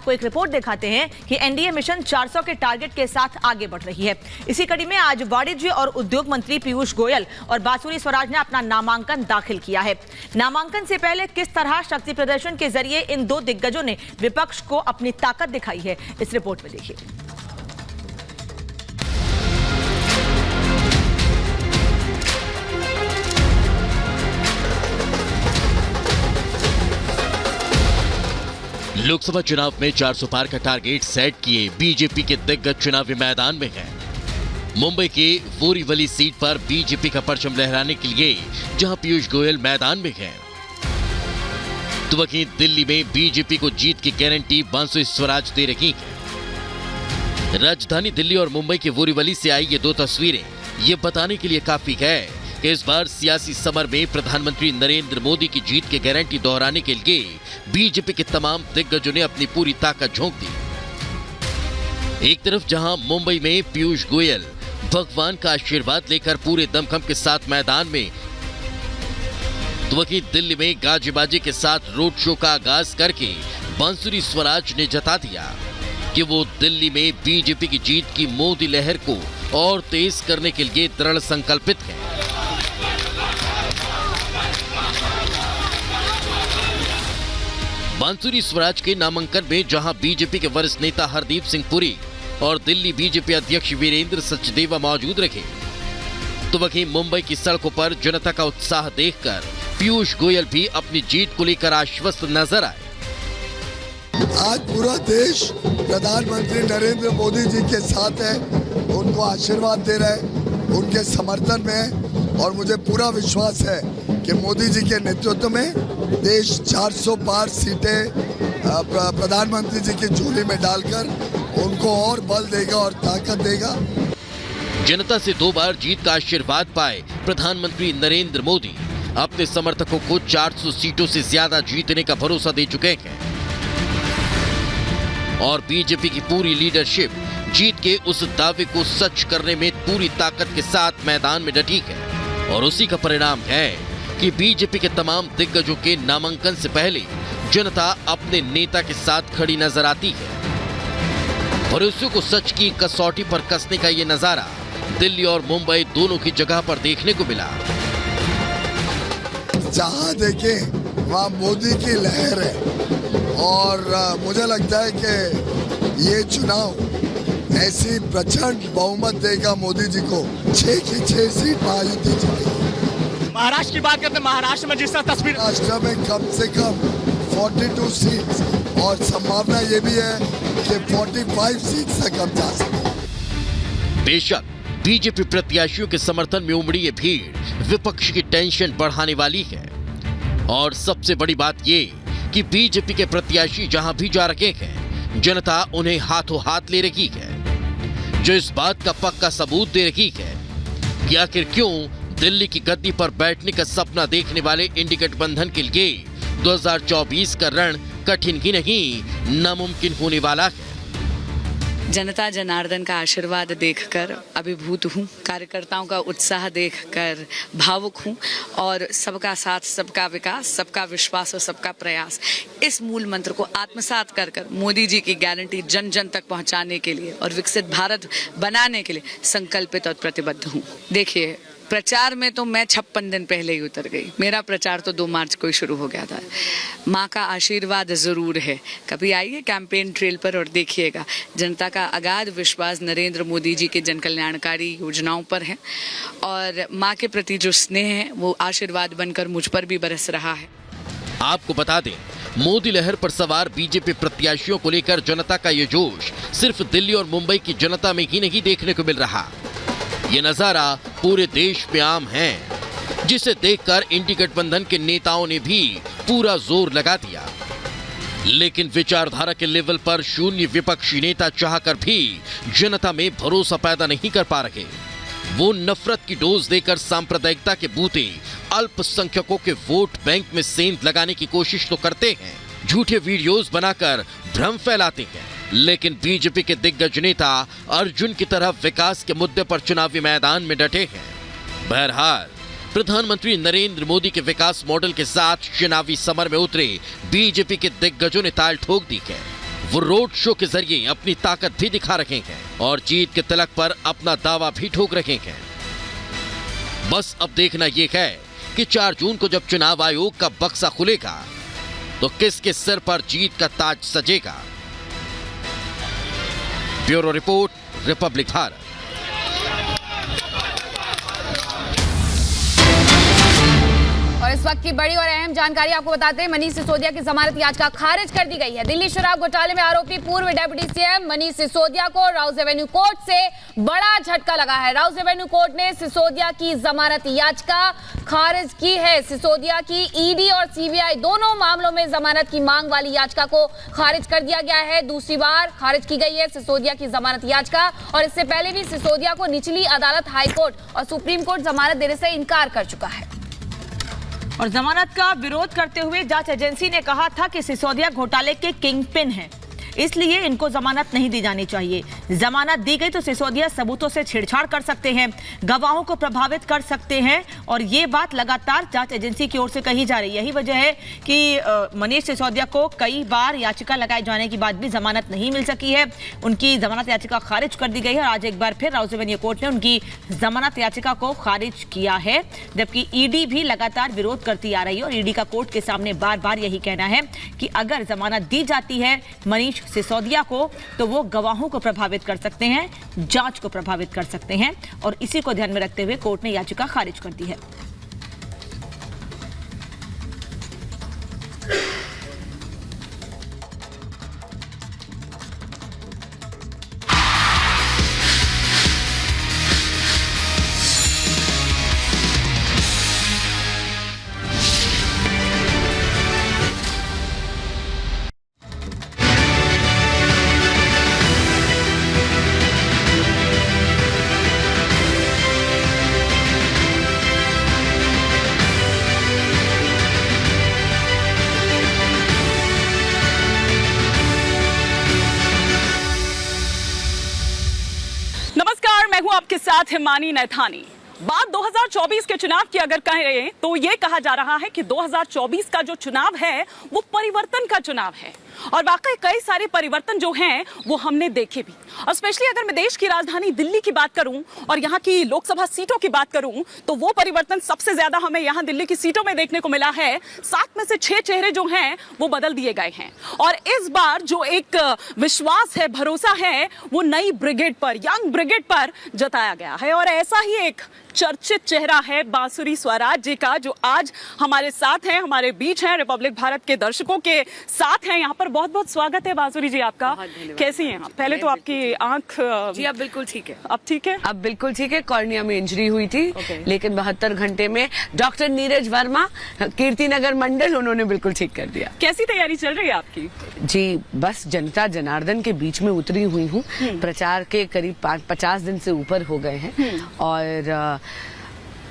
आपको एक रिपोर्ट दिखाते हैं कि एनडीए मिशन 400 के टारगेट के साथ आगे बढ़ रही है। इसी कड़ी में आज वाणिज्य और उद्योग मंत्री पीयूष गोयल और बांसुरी स्वराज ने अपना नामांकन दाखिल किया है। नामांकन से पहले किस तरह शक्ति प्रदर्शन के जरिए इन दो दिग्गजों ने विपक्ष को अपनी ताकत दिखाई है, इस रिपोर्ट में देखिए। लोकसभा चुनाव में 400 पार का टारगेट सेट किए बीजेपी के दिग्गज चुनावी मैदान में हैं। मुंबई के बोरीवली सीट पर बीजेपी का परचम लहराने के लिए जहां पीयूष गोयल मैदान में हैं, तो वहीं दिल्ली में बीजेपी को जीत की गारंटी बांसुरी स्वराज दे रही है। राजधानी दिल्ली और मुंबई के बोरीवली से आई ये दो तस्वीरें ये बताने के लिए काफी है कि इस बार सियासी समर में प्रधानमंत्री नरेंद्र मोदी की जीत की गारंटी दोहराने के लिए बीजेपी के तमाम दिग्गजों ने अपनी पूरी ताकत झोंक दी। एक तरफ जहां मुंबई में पीयूष गोयल भगवान का आशीर्वाद लेकर पूरे दमखम के साथ मैदान में, तो वहीं दिल्ली में गाजे बाजे के साथ रोड शो का आगाज करके बांसुरी स्वराज ने जता दिया कि वो दिल्ली में बीजेपी की जीत की मोदी लहर को और तेज करने के लिए दृढ़ संकल्पित है। बांसुरी स्वराज के नामांकन में जहां बीजेपी के वरिष्ठ नेता हरदीप सिंह पुरी और दिल्ली बीजेपी अध्यक्ष वीरेंद्र सचदेवा मौजूद रहे, तो वहीं मुंबई की सड़कों पर जनता का उत्साह देखकर पीयूष गोयल भी अपनी जीत को लेकर आश्वस्त नजर आए। आज पूरा देश प्रधानमंत्री नरेंद्र मोदी जी के साथ है, उनको आशीर्वाद दे रहा है, उनके समर्थन में है और मुझे पूरा विश्वास है कि मोदी जी के नेतृत्व में देश 400 पार सीटें प्रधानमंत्री जी की झोली में डालकर उनको और बल देगा और ताकत देगा। जनता से 2 बार जीत का आशीर्वाद पाए प्रधानमंत्री नरेंद्र मोदी अपने समर्थकों को 400 सीटों से ज्यादा जीतने का भरोसा दे चुके हैं और बीजेपी की पूरी लीडरशिप जीत के उस दावे को सच करने में पूरी ताकत के साथ मैदान में डटी है। और उसी का परिणाम है कि बीजेपी के तमाम दिग्गजों के नामांकन से पहले जनता अपने नेता के साथ खड़ी नजर आती है। भरोसे को सच की कसौटी पर कसने का ये नजारा दिल्ली और मुंबई दोनों की जगह पर देखने को मिला। जहां देखें वहां मोदी की लहर है और मुझे लगता है कि ये चुनाव ऐसी प्रचंड बहुमत देगा मोदी जी को। 6 की 6 सीट महायुति जीतेगी। महाराष्ट्र की बात करते हैं, महाराष्ट्र में जिस तरह तस्वीर, महाराष्ट्र में कम से कम 42 सीट और संभावना ये भी है कि 45 सीट तक हम जा सकते। बेशक बीजेपी प्रत्याशियों के समर्थन में उमड़ी ये भीड़ विपक्ष की टेंशन बढ़ाने वाली है और सबसे बड़ी बात ये कि बीजेपी के प्रत्याशी जहां भी जा रहे हैं जनता उन्हें हाथों हाथ ले रही है, जो इस बात का पक्का सबूत दे रही है कि आखिर क्यों दिल्ली की गद्दी पर बैठने का सपना देखने वाले इंडी गठबंधन के लिए 2024 का रण कठिन ही नहीं नामुमकिन होने वाला है। जनता जनार्दन का आशीर्वाद देखकर अभिभूत हूँ, कार्यकर्ताओं का उत्साह देखकर भावुक हूँ और सबका साथ, सबका विकास, सबका विश्वास और सबका प्रयास, इस मूल मंत्र को आत्मसात कर मोदी जी की गारंटी जन जन तक पहुँचाने के लिए और विकसित भारत बनाने के लिए संकल्पित और प्रतिबद्ध हूँ। देखिए, प्रचार में तो मैं 56 दिन पहले ही उतर गई। मेरा प्रचार तो 2 मार्च को ही शुरू हो गया था। माँ का आशीर्वाद जरूर है। कभी आइए कैंपेन ट्रेल पर और देखिएगा, जनता का अगाध विश्वास नरेंद्र मोदी जी के जन कल्याणकारी योजनाओं पर है और माँ के प्रति जो स्नेह है वो आशीर्वाद बनकर मुझ पर भी बरस रहा है। आपको बता दें, मोदी लहर पर सवार बीजेपी प्रत्याशियों को लेकर जनता का ये जोश सिर्फ दिल्ली और मुंबई की जनता में ही नहीं देखने को मिल रहा। ये नजारा पूरे देश में आम है, जिसे देखकर इंडी गठबंधन के नेताओं ने भी पूरा जोर लगा दिया। लेकिन विचारधारा के लेवल पर शून्य विपक्षी नेता चाहकर भी जनता में भरोसा पैदा नहीं कर पा रहे। वो नफरत की डोज देकर सांप्रदायिकता के बूते अल्पसंख्यकों के वोट बैंक में सेंध लगाने की कोशिश तो करते हैं, झूठे वीडियोस बनाकर भ्रम फैलाते हैं, लेकिन बीजेपी के दिग्गज नेता अर्जुन की तरह विकास के मुद्दे पर चुनावी मैदान में डटे हैं। बहरहाल प्रधानमंत्री नरेंद्र मोदी के विकास मॉडल के साथ चुनावी समर में उतरे बीजेपी के दिग्गजों ने ताल ठोक दी है वो रोड शो के जरिए अपनी ताकत भी दिखा रहे हैं और जीत के तिलक पर अपना दावा भी ठोक रहे हैं। बस अब देखना यह है कि 4 जून को जब चुनाव आयोग का बक्सा खुलेगा तो किसके सिर पर जीत का ताज सजेगा। Bureau report, Republic Bharat. और इस वक्त की बड़ी और अहम जानकारी आपको बताते हैं, मनीष सिसोदिया की जमानत याचिका खारिज कर दी गई है। दिल्ली शराब घोटाले में आरोपी पूर्व डिप्टी सीएम मनीष सिसोदिया को राउज एवेन्यू कोर्ट से बड़ा झटका लगा है। राउज एवेन्यू कोर्ट ने सिसोदिया की जमानत याचिका खारिज की है। सिसोदिया की ईडी और सीबीआई दोनों मामलों में जमानत की मांग वाली याचिका को खारिज कर दिया गया है। दूसरी बार खारिज की गई है सिसोदिया की जमानत याचिका, और इससे पहले भी सिसोदिया को निचली अदालत, हाईकोर्ट और सुप्रीम कोर्ट जमानत देने से इनकार कर चुका है। और जमानत का विरोध करते हुए जांच एजेंसी ने कहा था कि सिसोदिया घोटाले के किंग पिन हैं, इसलिए इनको जमानत नहीं दी जानी चाहिए। जमानत दी गई तो सिसोदिया सबूतों से छेड़छाड़ कर सकते हैं, गवाहों को प्रभावित कर सकते हैं, और ये बात लगातार जांच एजेंसी की ओर से कही जा रही है। यही वजह है कि मनीष सिसोदिया को कई बार याचिका लगाए जाने के बाद भी जमानत नहीं मिल सकी है। उनकी जमानत याचिका खारिज कर दी गई है और आज एक बार फिर राउज एवेन्यू कोर्ट ने उनकी जमानत याचिका को खारिज किया है, जबकि ईडी भी लगातार विरोध करती आ रही है। और ईडी का कोर्ट के सामने बार बार यही कहना है कि अगर जमानत दी जाती है मनीष सिसोदिया को तो वो गवाहों को प्रभावित कर सकते हैं, जांच को प्रभावित कर सकते हैं, और इसी को ध्यान में रखते हुए कोर्ट ने याचिका खारिज कर दी है। मैं हूं आपके साथ हिमानी नैथानी। बात 2024 के चुनाव की अगर कहें तो ये कहा जा रहा है कि 2024 का जो चुनाव है वो परिवर्तन का चुनाव है, और वाकई कई सारे परिवर्तन जो हैं वो हमने देखे भी। और स्पेशली अगर मैं देश की राजधानी दिल्ली की बात करूं और यहाँ की लोकसभा सीटों की बात करूं तो वो परिवर्तन सबसे ज्यादा हमें यहाँ दिल्ली की सीटों में देखने को मिला है। 7 में से 6 चेहरे जो हैं वो बदल दिए गए हैं, और इस बार जो एक विश्वास है, भरोसा है, वो नई ब्रिगेड पर, यंग ब्रिगेड पर जताया गया है। और ऐसा ही एक चर्चित चेहरा है बांसुरी स्वराज जी का, जो आज हमारे साथ हैं, हमारे बीच हैं, रिपब्लिक भारत के दर्शकों के साथ हैं यहाँ पर। बहुत बहुत स्वागत है बांसुरी जी आपका। कैसी हैं आप? पहले तो आपकी आंख जी अब बिल्कुल ठीक है। अब ठीक है? अब बिल्कुल ठीक है। कॉर्निया में इंजरी हुई थी, लेकिन 72 घंटे में डॉक्टर नीरज वर्मा, कीर्तिनगर मंडल, उन्होंने बिल्कुल ठीक कर दिया। कैसी तैयारी चल रही है आपकी? जी बस जनता जनार्दन के बीच में उतरी हुई हूँ। प्रचार के करीब 50 दिन से ऊपर हो गए हैं, और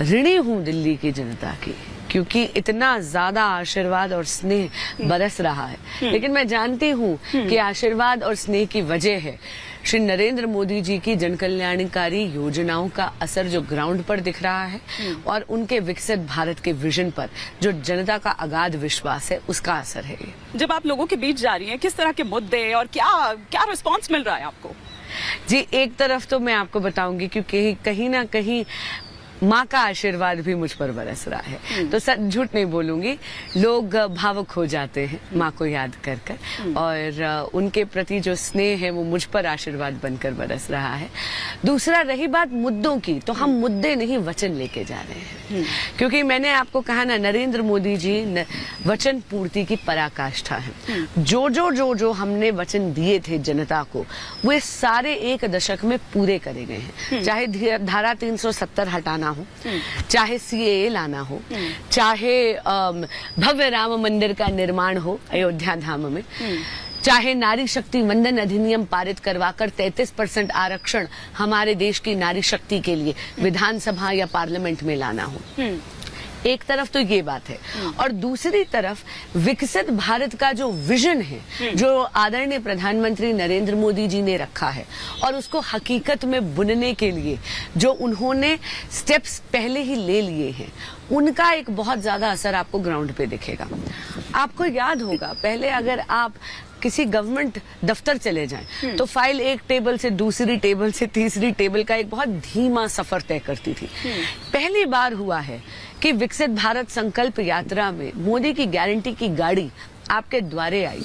ऋणी हूँ दिल्ली की जनता की, क्योंकि इतना ज्यादा आशीर्वाद और स्नेह बरस रहा है। लेकिन मैं जानती हूँ कि आशीर्वाद और स्नेह की वजह है श्री नरेंद्र मोदी जी की जनकल्याणकारी योजनाओं का असर जो ग्राउंड पर दिख रहा है, और उनके विकसित भारत के विजन पर जो जनता का अगाध विश्वास है, उसका असर है ये। जब आप लोगों के बीच जा रही हैं, किस तरह के मुद्दे और क्या रिस्पॉन्स मिल रहा है आपको? जी एक तरफ तो मैं आपको बताऊंगी, क्योंकि कहीं ना कहीं माँ का आशीर्वाद भी मुझ पर बरस रहा है, तो सच झूठ नहीं बोलूंगी, लोग भावुक हो जाते हैं माँ को याद कर कर, और उनके प्रति जो स्नेह है वो मुझ पर आशीर्वाद बनकर बरस रहा है। दूसरा, रही बात मुद्दों की, तो हम मुद्दे नहीं वचन लेके जा रहे हैं, क्योंकि मैंने आपको कहा ना, नरेंद्र मोदी जी वचन पूर्ति की पराकाष्ठा है। जो हमने वचन दिए थे जनता को, वे सारे 1 दशक में पूरे करे गए हैं। चाहे धारा 370 हटाना हो, चाहे सीएए लाना हो, चाहे भव्य राम मंदिर का निर्माण हो अयोध्या धाम में, चाहे नारी शक्ति वंदन अधिनियम पारित करवाकर 33% आरक्षण हमारे देश की नारी शक्ति के लिए विधानसभा या पार्लियामेंट में लाना हो। एक तरफ तो ये बात है, और दूसरी तरफ विकसित भारत का जो विजन है, जो आदरणीय प्रधानमंत्री नरेंद्र मोदी जी ने रखा है, और उसको हकीकत में बुनने के लिए जो उन्होंने स्टेप्स पहले ही ले लिए हैं, उनका एक बहुत ज्यादा असर आपको ग्राउंड पे दिखेगा। आपको याद होगा, पहले अगर आप किसी गवर्नमेंट दफ्तर चले जाएं तो फाइल एक टेबल से दूसरी टेबल से तीसरी टेबल का एक बहुत धीमा सफर तय करती थी। पहली बार हुआ है कि विकसित भारत संकल्प यात्रा में मोदी की गारंटी की गाड़ी आपके द्वारे आई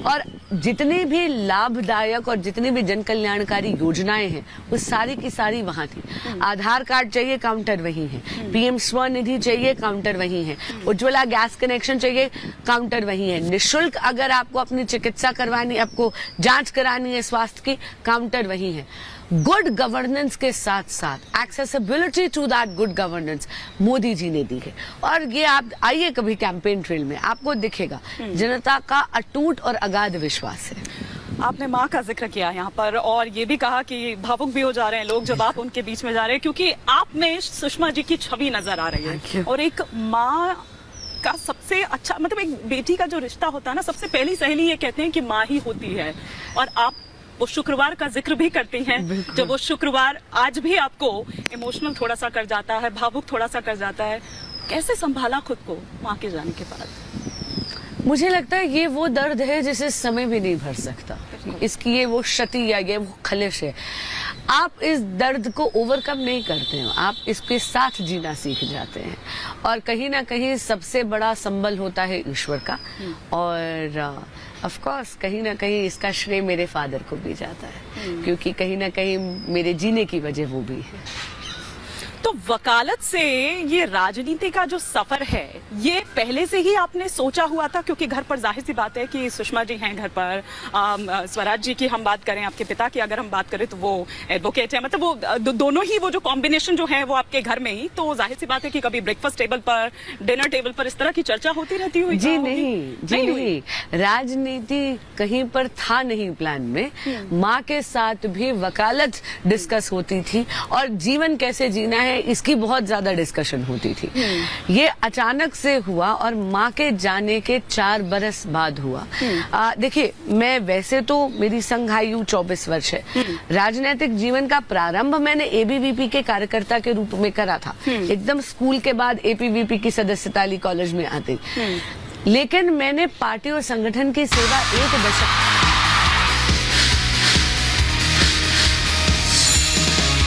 और जितनी भी लाभदायक और जितनी भी जन कल्याणकारी योजनाएं हैं वो सारी की सारी वहां थी। आधार कार्ड चाहिए, काउंटर वही है। पीएम स्वनिधि चाहिए, काउंटर वही है। उज्ज्वला गैस कनेक्शन चाहिए, काउंटर वही है। निःशुल्क अगर आपको अपनी चिकित्सा करवानी, आपको जांच करानी है स्वास्थ्य की, काउंटर वही है। गुड गवर्नेंस के साथ साथ accessibility to that good governance Modi ji ने दी है। और ये आप आइए कभी कैंपेन ट्रेल में, आपको दिखेगा जनता का अटूट और अगाध विश्वास है। आपने माँ का जिक्र किया यहाँ पर और ये भी कहा कि भावुक भी हो जा रहे हैं लोग जब आप उनके बीच में जा रहे हैं, क्योंकि आप में सुषमा जी की छवि नजर आ रही है। और एक माँ का सबसे अच्छा, मतलब एक बेटी का जो रिश्ता होता है ना, सबसे पहली सहेली ये कहते हैं कि माँ ही होती है। और आप वो शुक्रवार का जिक्र भी करती हैं, जब वो शुक्रवार आज भी आपको इमोशनल थोड़ा सा कर जाता है, भावुक थोड़ा सा कर जाता है। कैसे संभाला खुद को माँ के जाने के बाद? मुझे लगता है ये वो दर्द है जिसे समय भी नहीं भर सकता। इसकी ये वो क्षति या ये वो खलिश है। आप इस दर्द को ओवरकम नहीं करते हो, आप इसके साथ जीना सीख जाते हैं। और कहीं ना कहीं सबसे बड़ा संबल होता है ईश्वर का। और ऑफ कोर्स कहीं ना कहीं इसका श्रेय मेरे फादर को भी जाता है, क्योंकि कहीं ना कहीं मेरे जीने की वजह वो भी है। तो वकालत से ये राजनीति का जो सफर है, ये पहले से ही आपने सोचा हुआ था? क्योंकि घर पर जाहिर सी बात है कि सुषमा जी हैं घर पर, स्वराज जी की हम बात करें, आपके पिता की अगर हम बात करें तो वो एडवोकेट है, मतलब वो दोनों ही वो जो कॉम्बिनेशन जो है वो आपके घर में ही, तो जाहिर सी बात है कि कभी ब्रेकफास्ट टेबल पर, डिनर टेबल पर इस तरह की चर्चा होती रहती हुई? जी नहीं, राजनीति कहीं पर था नहीं प्लान में। माँ के साथ भी वकालत डिस्कस होती थी और जीवन कैसे जीना है इसकी बहुत ज्यादा डिस्कशन होती थी। ये अचानक से हुआ और माँ के जाने के 4 बरस बाद हुआ। देखिए, मैं वैसे तो मेरी संघ आयु 24 वर्ष है। राजनीतिक जीवन का प्रारंभ मैंने एबीवीपी के कार्यकर्ता के रूप में करा था, एकदम स्कूल के बाद एपीवीपी की सदस्यता ली कॉलेज में आते। लेकिन मैंने पार्टी और संगठन की सेवा 1 दशक